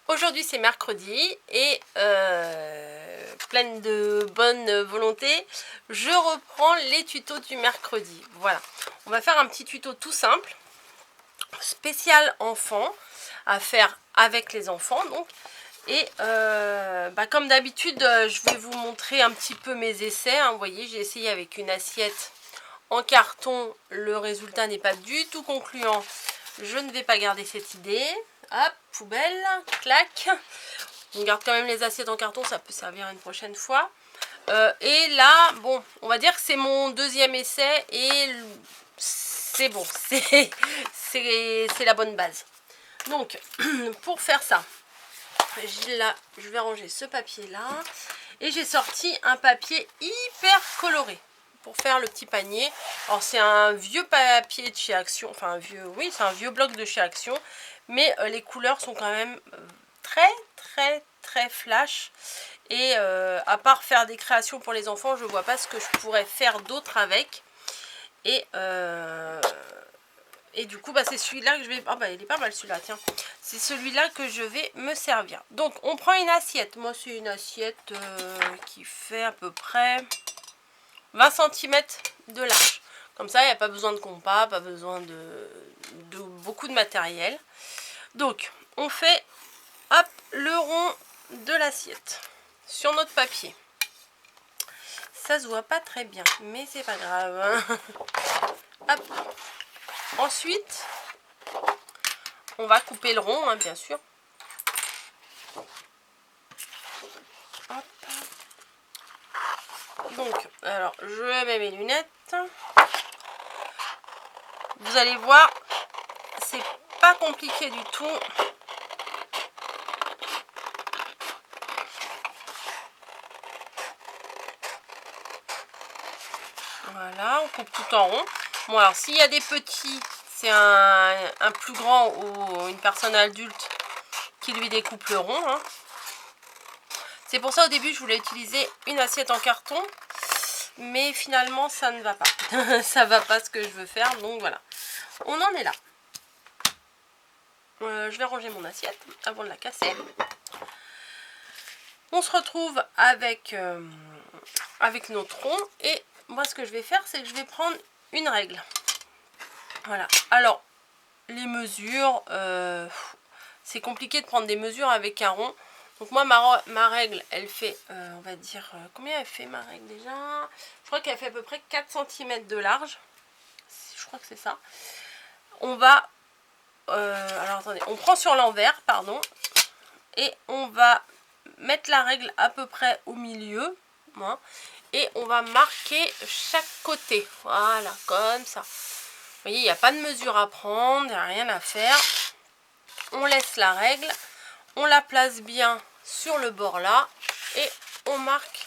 Aujourd'hui c'est mercredi et pleine de bonne volonté, je reprends les tutos du mercredi. Voilà, on va faire un petit tuto tout simple, spécial enfant, à faire avec les enfants donc. Et comme d'habitude, je vais vous montrer un petit peu mes essais. Hein. Vous voyez, j'ai essayé avec une assiette en carton. Le résultat n'est pas du tout concluant. Je ne vais pas garder cette idée. Hop, poubelle, clac. On garde quand même les assiettes en carton, ça peut servir une prochaine fois. Et là, bon, on va dire que c'est mon deuxième essai et c'est bon, c'est la bonne base. Donc, pour faire ça, là, je vais ranger ce papier là et j'ai sorti un papier hyper coloré pour faire le petit panier. Alors c'est un vieux papier de chez Action, enfin un vieux, oui c'est un vieux bloc de chez Action, mais les couleurs sont quand même très flash et à part faire des créations pour les enfants, je vois pas ce que je pourrais faire d'autre avec. Et du coup, c'est celui-là que je vais... Ah il est pas mal celui-là, tiens. C'est celui-là que je vais me servir. Donc, on prend une assiette. Moi, c'est une assiette qui fait à peu près 20 cm de large. Comme ça, il n'y a pas besoin de compas, pas besoin de beaucoup de matériel. Donc, on fait, hop, le rond de l'assiette sur notre papier. Ça se voit pas très bien, mais c'est pas grave. Hein. Hop. Ensuite, on va couper le rond, hein, bien sûr. Hop. Donc, alors, je mets mes lunettes. Vous allez voir, c'est pas compliqué du tout. Voilà, on coupe tout en rond. Bon, alors, s'il y a des petits, c'est un plus grand ou une personne adulte qui lui découpe le rond. Hein. C'est pour ça au début je voulais utiliser une assiette en carton, mais finalement ça ne va pas. Ça va pas ce que je veux faire, donc voilà. On en est là. Je vais ranger mon assiette avant de la casser. On se retrouve avec, avec notre rond et moi ce que je vais faire c'est que je vais prendre une règle. Voilà. Alors les mesures, c'est compliqué de prendre des mesures avec un rond. Donc moi ma règle elle fait on va dire combien elle fait ma règle déjà, je crois qu'elle fait à peu près 4 cm de large, je crois que c'est ça. On va alors attendez, on prend sur l'envers pardon, et on va mettre la règle à peu près au milieu hein, et on va marquer chaque côté, voilà comme ça. Vous voyez, il n'y a pas de mesure à prendre, il n'y a rien à faire. On laisse la règle, on la place bien sur le bord là et on marque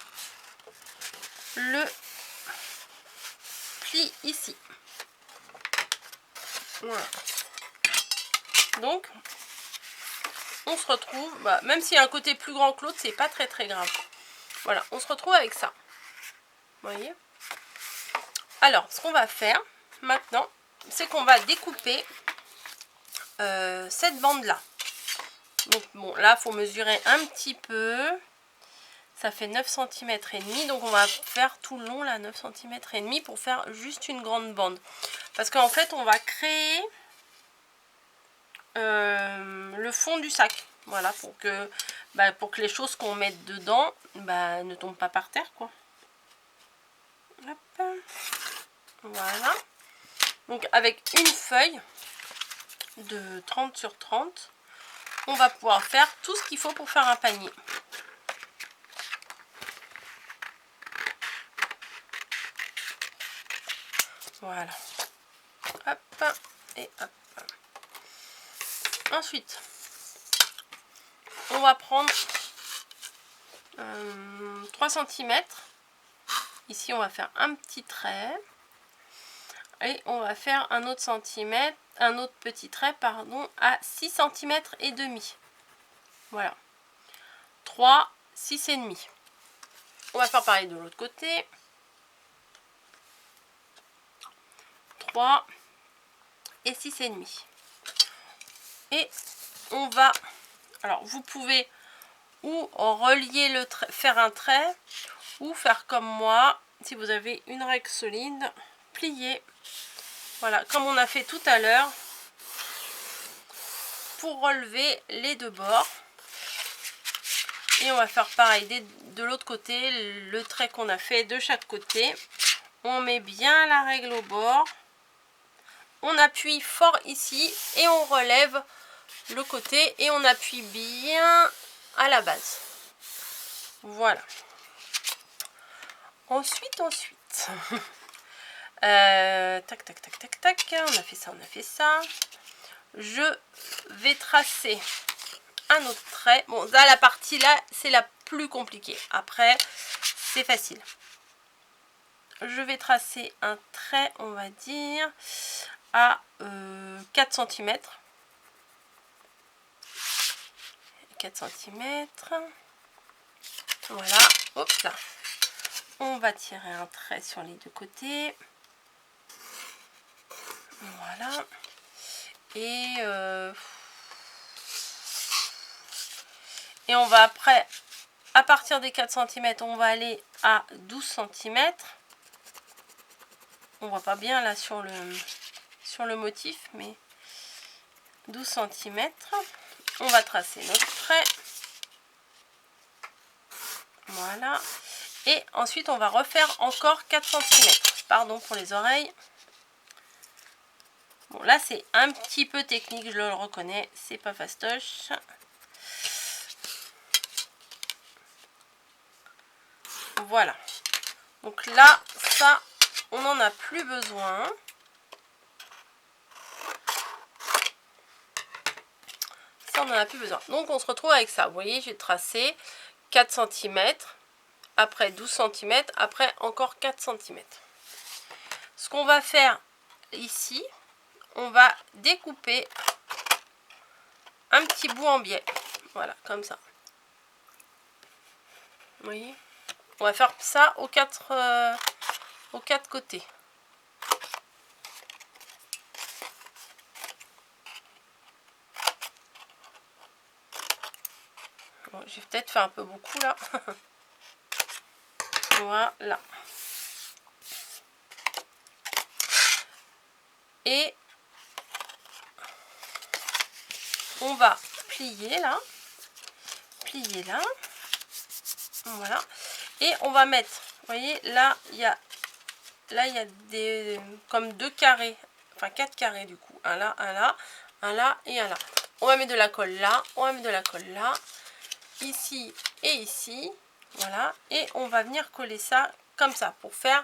le pli ici. Voilà. Donc on se retrouve, même s'il y a un côté plus grand que l'autre, c'est pas très grave. Voilà, on se retrouve avec ça. Vous voyez? Alors, ce qu'on va faire maintenant, c'est qu'on va découper cette bande là. Donc bon, là il faut mesurer un petit peu. Ça fait 9 cm et demi, donc on va faire tout le long là 9 cm et demi pour faire juste une grande bande. Parce qu'en fait on va créer le fond du sac. Voilà, pour que les choses qu'on met dedans ne tombent pas par terre quoi. Hop. Voilà. Donc avec une feuille de 30 sur 30, on va pouvoir faire tout ce qu'il faut pour faire un panier. Voilà. Hop. Et hop. Ensuite, on va prendre 3 cm. Ici, on va faire un petit trait. Et on va faire un autre centimètre, un autre petit trait, pardon, à 6 cm et demi. Voilà. 3, 6 et demi. On va faire pareil de l'autre côté. 3 et 6 et demi. Et on va Alors vous pouvez ou relier le trait, faire un trait, ou faire comme moi, si vous avez une règle solide, plier. Voilà, comme on a fait tout à l'heure, pour relever les deux bords. Et on va faire pareil de l'autre côté, le trait qu'on a fait de chaque côté. On met bien la règle au bord. On appuie fort ici et on relève le côté et on appuie bien à la base. Voilà. Ensuite. Tac, tac, tac, tac, tac. On a fait ça. Je vais tracer un autre trait. Bon, là, la partie là, c'est la plus compliquée. Après, c'est facile. Je vais tracer un trait, on va dire, à 4 cm. 4 cm. Voilà. Hop là. On va tirer un trait sur les deux côtés. Voilà. Et on va après, à partir des 4 cm, on va aller à 12 cm. On voit pas bien là sur le motif, mais 12 cm. On va tracer notre trait. Voilà. Et ensuite, on va refaire encore 4 cm. Pardon pour les oreilles. Bon, là, c'est un petit peu technique, je le reconnais. C'est pas fastoche. Voilà. Donc là, ça, on n'en a plus besoin. Ça, on n'en a plus besoin. Donc, on se retrouve avec ça. Vous voyez, j'ai tracé 4 cm. Après 12 cm. Après, encore 4 cm. Ce qu'on va faire ici, on va découper un petit bout en biais. Voilà, comme ça. Vous voyez? On va faire ça aux quatre côtés. Bon, j'ai peut-être fait un peu beaucoup là. Voilà. Et on va plier là. Plier là. Voilà. Et on va mettre, vous voyez, là, il y a des comme 2 carrés. Enfin 4 carrés du coup. Un là, un là, un là et un là. On va mettre de la colle là. On va mettre de la colle là. Ici et ici. Voilà. Et on va venir coller ça comme ça pour faire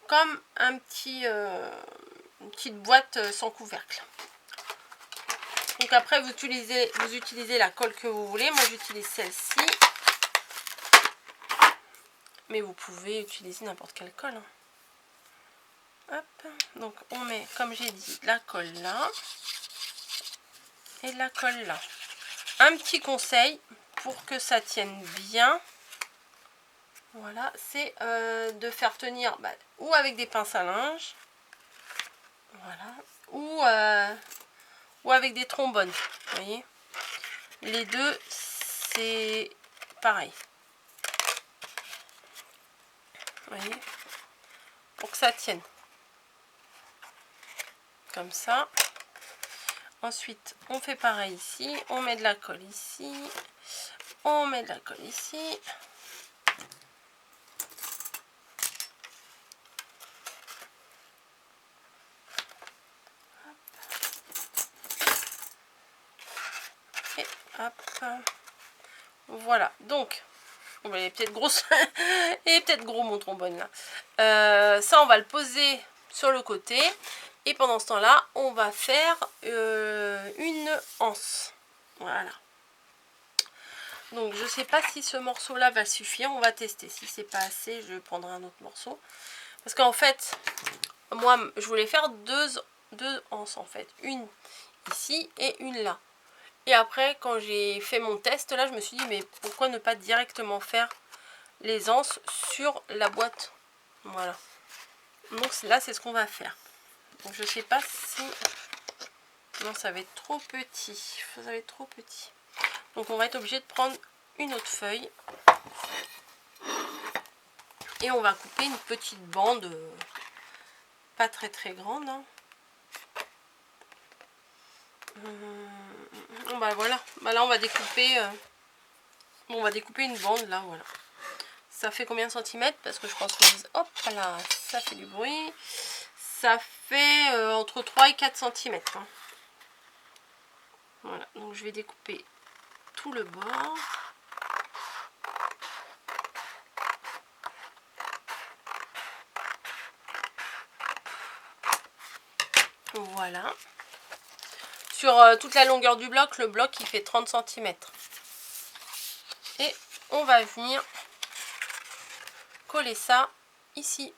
comme un petit une petite boîte sans couvercle. Donc après vous utilisez la colle que vous voulez. Moi j'utilise celle-ci. Mais vous pouvez utiliser n'importe quelle colle. Hein. Hop. Donc on met, comme j'ai dit, la colle là. Et la colle là. Un petit conseil pour que ça tienne bien. Voilà, c'est de faire tenir ou avec des pinces à linge. Voilà. Ou avec des trombones. Vous voyez. Les deux, c'est pareil. Vous voyez. Pour que ça tienne. Comme ça. Ensuite, on fait pareil ici. On met de la colle ici. On met de la colle ici. Et hop. Voilà. Donc, il est peut-être grosse. Et peut-être gros mon trombone là. Ça, on va le poser sur le côté. Et pendant ce temps-là, on va faire une anse. Voilà. Donc, je ne sais pas si ce morceau-là va suffire. On va tester. Si c'est pas assez, je prendrai un autre morceau. Parce qu'en fait, moi, je voulais faire deux anses en fait. Une ici et une là. Et après, quand j'ai fait mon test, là, je me suis dit, mais pourquoi ne pas directement faire les anses sur la boîte? Voilà. Donc là, c'est ce qu'on va faire. Donc je sais pas si... Non, ça va être trop petit. Ça va être trop petit. Donc on va être obligé de prendre une autre feuille. Et on va couper une petite bande, pas très très grande. Hein. Bah voilà, bah là on va découper, on va découper une bande là, voilà. Ça fait combien de centimètres? Parce que je pense que, hop là, ça fait du bruit. Ça fait entre 3 et 4 centimètres. Hein. Voilà, donc je vais découper tout le bord. Voilà. Sur toute la longueur du bloc, le bloc il fait 30 centimètres. Et on va venir coller ça ici.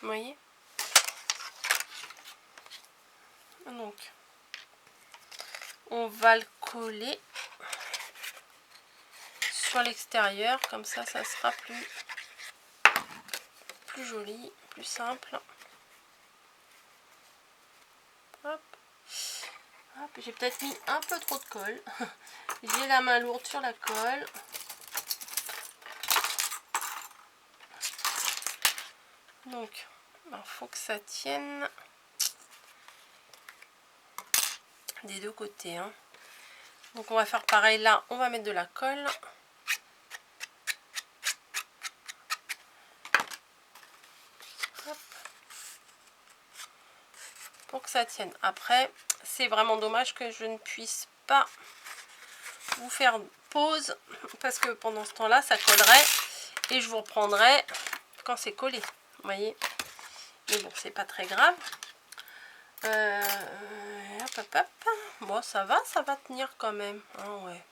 Vous voyez? Donc, on va le coller sur l'extérieur. Comme ça, ça sera plus joli, plus simple. Hop. Hop, j'ai peut-être mis un peu trop de colle. J'ai la main lourde sur la colle. Donc, il faut que ça tienne des deux côtés. Hein. Donc, on va faire pareil là. On va mettre de la colle. Hop. Pour que ça tienne. Après, c'est vraiment dommage que je ne puisse pas vous faire pause. Parce que pendant ce temps-là, ça collerait. Et je vous reprendrai quand c'est collé. Vous voyez? Mais bon, c'est pas très grave. Hop, hop, hop. Bon, ça va tenir quand même. Ah ouais.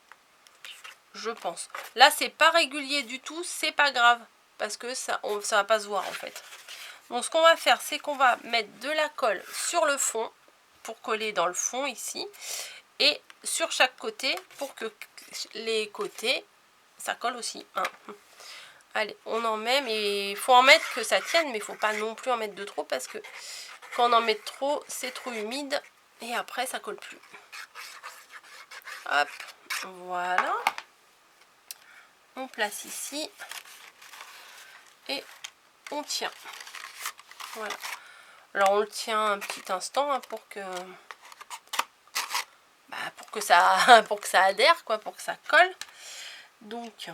Je pense. Là, c'est pas régulier du tout, c'est pas grave. Parce que ça va pas se voir en fait. Donc, ce qu'on va faire, c'est qu'on va mettre de la colle sur le fond. Pour coller dans le fond ici. Et sur chaque côté, pour que les côtés, ça colle aussi. Hein. Allez, on en met, mais il faut en mettre que ça tienne, mais il ne faut pas non plus en mettre de trop parce que quand on en met trop, c'est trop humide et après ça colle plus. Hop, voilà. On place ici et on tient. Voilà. Alors on le tient un petit instant hein, pour que ça adhère quoi, pour que ça colle. Donc,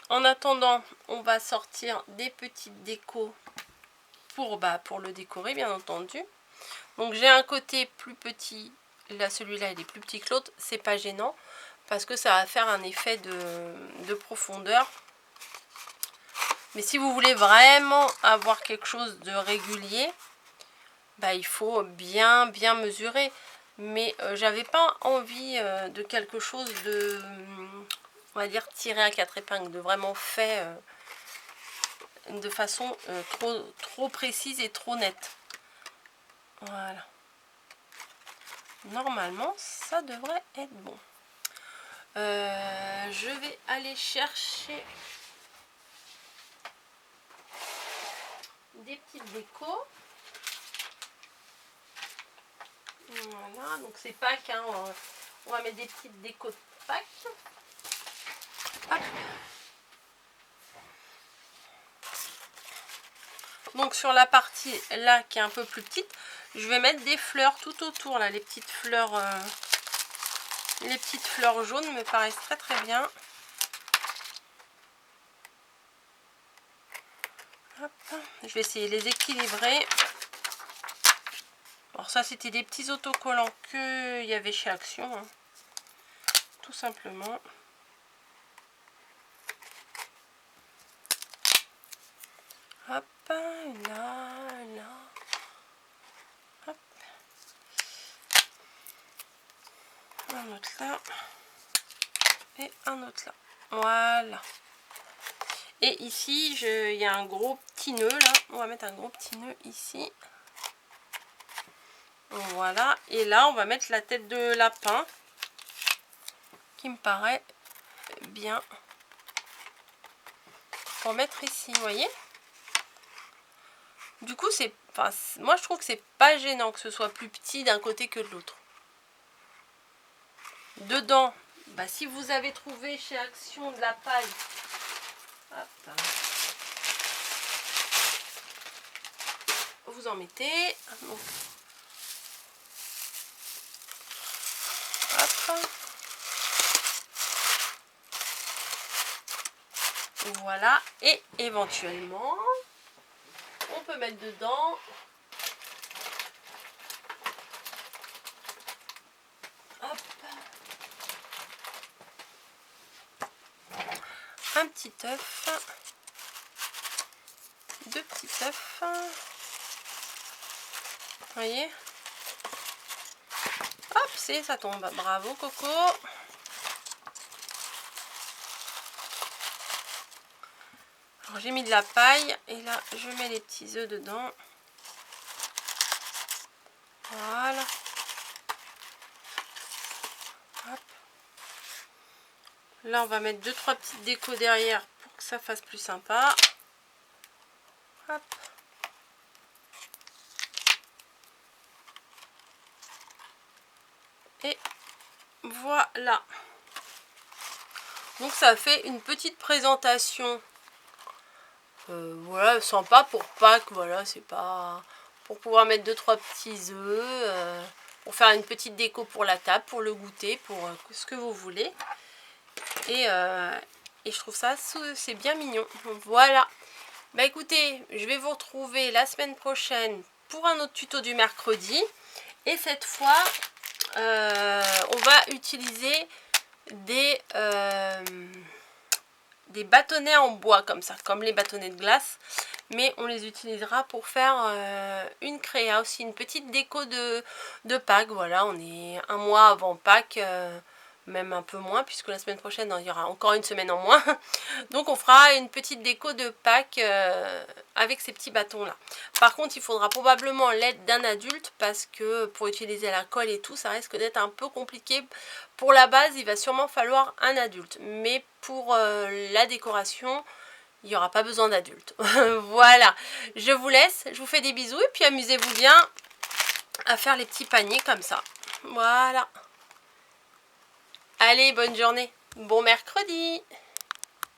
en attendant, on va sortir des petites décos pour le décorer, bien entendu. Donc, j'ai un côté plus petit. Là, celui-là, il est plus petit que l'autre. C'est pas gênant parce que ça va faire un effet de profondeur. Mais si vous voulez vraiment avoir quelque chose de régulier, bah, il faut bien mesurer. Mais j'avais pas envie de quelque chose de... on va dire tiré à 4 épingles, de vraiment fait de façon trop précise et trop nette. Voilà. Normalement, ça devrait être bon. Je vais aller chercher des petites décos. Voilà, donc c'est Pâques, hein, on va mettre des petites décos de Pâques. Hop. Donc sur la partie là qui est un peu plus petite, je vais mettre des fleurs tout autour là, les petites fleurs jaunes me paraissent très bien. Hop. Je vais essayer de les équilibrer. Alors ça c'était des petits autocollants qu'il y avait chez Action, hein. Tout simplement. Hop, là. Hop. Un autre là. Et un autre là. Voilà. Et ici, il y a un gros petit nœud là. On va mettre un gros petit nœud ici. Voilà. Et là, on va mettre la tête de lapin. Qui me paraît bien. Pour mettre ici, vous voyez. Du coup, moi je trouve que c'est pas gênant que ce soit plus petit d'un côté que de l'autre. Dedans, bah, si vous avez trouvé chez Action de la paille, hop, vous en mettez. Donc, hop. Voilà. Et éventuellement, on peut mettre dedans un petit œuf, deux petits œufs, vous voyez, hop, ça tombe, bravo Coco. Alors j'ai mis de la paille et là je mets les petits œufs dedans, voilà, hop. Là on va mettre 2-3 petites décos derrière pour que ça fasse plus sympa, hop. Et voilà. Donc ça fait une petite présentation. Voilà, sympa pour Pâques. Voilà, c'est pas pour pouvoir mettre 2-3 petits œufs. Pour faire une petite déco pour la table, pour le goûter, pour ce que vous voulez. Et je trouve ça, c'est bien mignon. Donc, voilà. Bah écoutez, je vais vous retrouver la semaine prochaine pour un autre tuto du mercredi. Et cette fois, on va utiliser des bâtonnets en bois comme ça, comme les bâtonnets de glace. Mais on les utilisera pour faire une créa aussi, une petite déco de Pâques. Voilà, on est un mois avant Pâques, même un peu moins, puisque la semaine prochaine, il y aura encore une semaine en moins. Donc on fera une petite déco de Pâques avec ces petits bâtons là. Par contre, il faudra probablement l'aide d'un adulte, parce que pour utiliser la colle et tout, ça risque d'être un peu compliqué. Pour la base, il va sûrement falloir un adulte. Mais pour la décoration, il n'y aura pas besoin d'adulte. Voilà, je vous laisse, je vous fais des bisous et puis amusez-vous bien à faire les petits paniers comme ça. Voilà. Allez, bonne journée, bon mercredi.